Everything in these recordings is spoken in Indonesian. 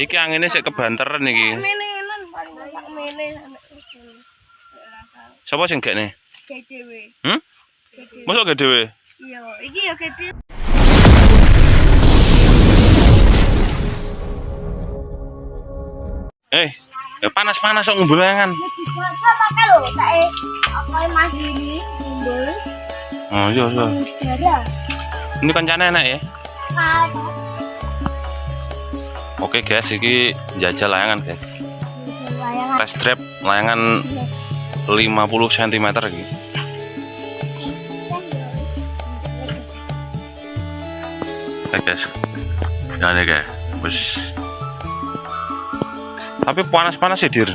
Iki angine sik kebanteran iki. Sapa sing gekne? Gek dhewe. Mosok gek dhewe? Iya, iki ya gek dhewe. Panas-panas kok ngumbulangan. Pakai lho, kae apa Mas ini ngumbul. Oh iya. Darah. Ini kancane enak ya. Apa? Oke guys, iki jajal layangan guys. Layangan. Test drive layangan 50 cm iki. Oke guys. Jangan guys. Wes. Tapi panas-panas ya, Dir.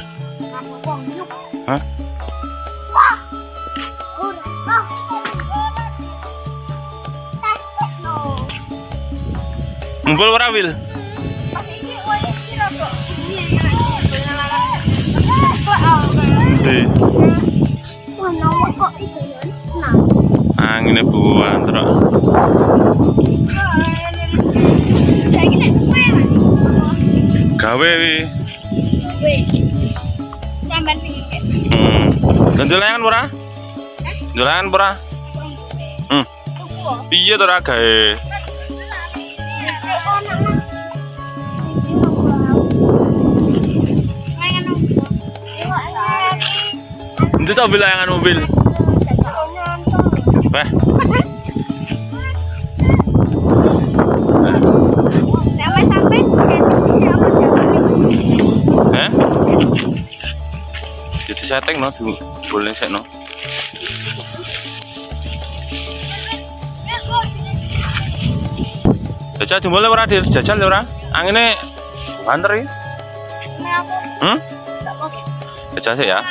Hah? Ngumpul ora, Wil? Angine buan terus. Gawe wi. Sampeyan iki. Ndelayangan ora? Ndelayangan ora? Piye to ra gawe? Itu tau layangan mobil. Wah. Hah? Jadi setting no, boleh set no. Jajal jempolnya ora, Dir? Jajal ora? Angine banter iki. Jajal sih ya.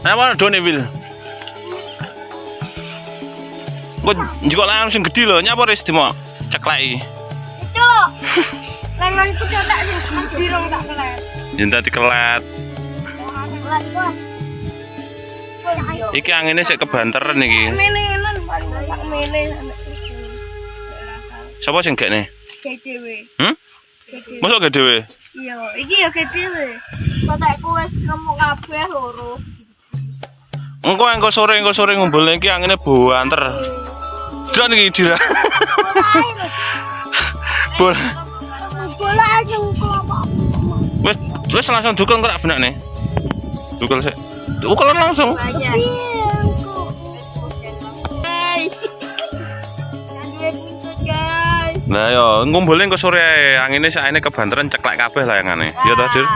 Apa done Wil? Kok njikok layangan sing gedhi lho, nyapa wis dimo cekleki. Itu lho. Layanganku cetak sing birong tak kelet. Yen tadi kelet. Iki angine sik kebanteran iki. Sapa sing gekne? Gek dhewe. Mosok gek dhewe? Iya, iki ya gek dhewe. Kotekku wis remuk kabeh loro. Engko sore ngumpul iki angine banter. Dron iki Dira. Bola. Bola langsung kelompok. Wis langsung dukul kok tak benakne. Dukul sik. Dukulan langsung. Nah yo ngumpulin ke sore ae. Angine sakjane kebanteran ceklek kabeh layangane. Ya toh, Dir?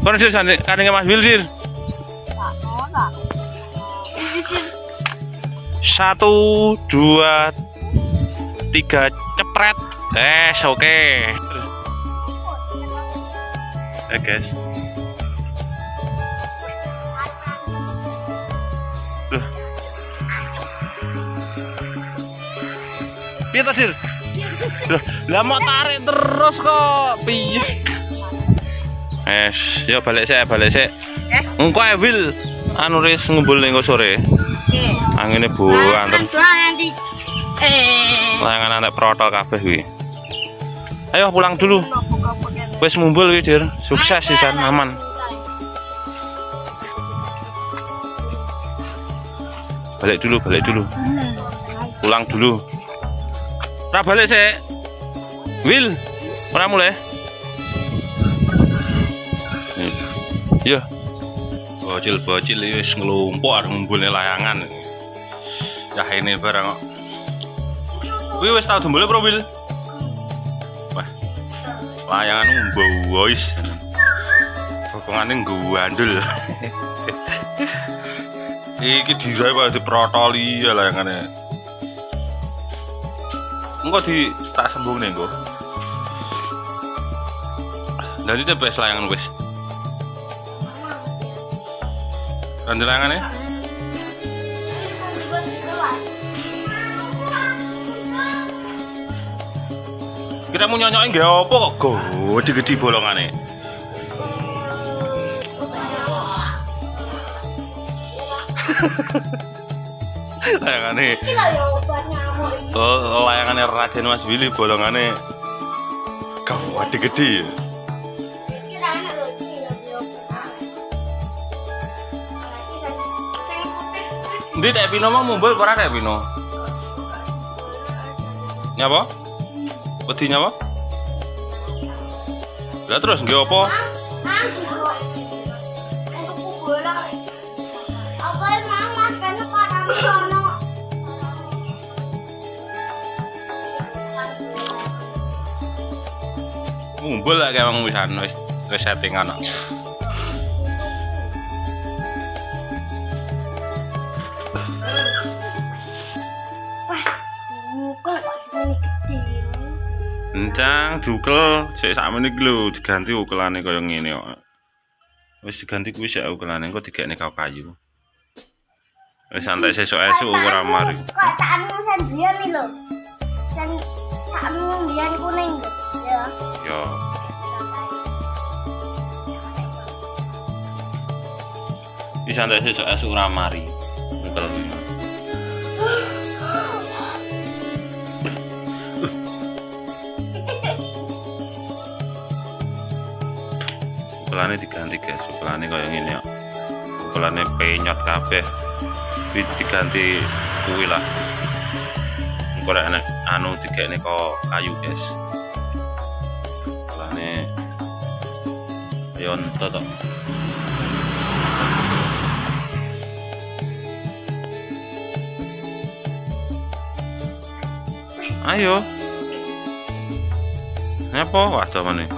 Kono Dir kandenge Mas Wil, Dir. 1 2 3 cepret. Oke. Guys. Piye to, Dir? Lah mau tarik terus kok. Piye? Yo balik sik. Engko ae Wil anu ris ngumpul ning sore. Angine buan terus. Layangan anak protol kabeh kuwi. Ayo pulang dulu. Wis ngumpul kuwi, Dir. Sukses sisan aman. Balik dulu. Pulang dulu. Ora balik sik. Wil, ora mulai. Yo. Bocil wis nglumpuk arep ngumpulne layangan. Ya ini barang kok. Kuwi wis tau dembule Bro Wil. Wah. Layangan mbau wis. Bokongane nggandul. Iki dirae wae diprotoli ya layangane. Engko tak sembungne engko. Dadi tepes layangan wis. Ranjel layangane. Kira mau nyonyokin nggih apa kok gede-gede bolongane. Layangane Iki lho ya obat nyamuk iki. layangane Raden Mas Willy bolongane gede-gede. Iki ra enak lho iki ya obat. Iki sing putih. Ndi Tek Pino mau mumbul ora Tek Pino? Nyapa? Wedi nyapa? Lah terus nggih apa? Untuk bola. Apa emang Mas kan padamu sono? Mumbul lah kayak emang wis settingan. Wah, mukul kok semene gede. Encang dukel sik sakmene iki lho diganti ukelane kaya ngene kok. Wis diganti kuwi sik ukelane engko digekne kayu. Wis santai sesuk-esuk ora mari. Kok takmu sendirian nih lho. Sen takmu mbiyen kuning lho. Ya. Yo. Wis santai sesuk-esuk ora mari. Ukel iki. Ukelane diganti guys, ukelane kaya ngene kok. Ukelane penyot kabeh. Diganti kuwi lah. Engko rek enek anu digekne kok kayu guys. Ukelane yo ento to. Ayo. Apa wadah meneh?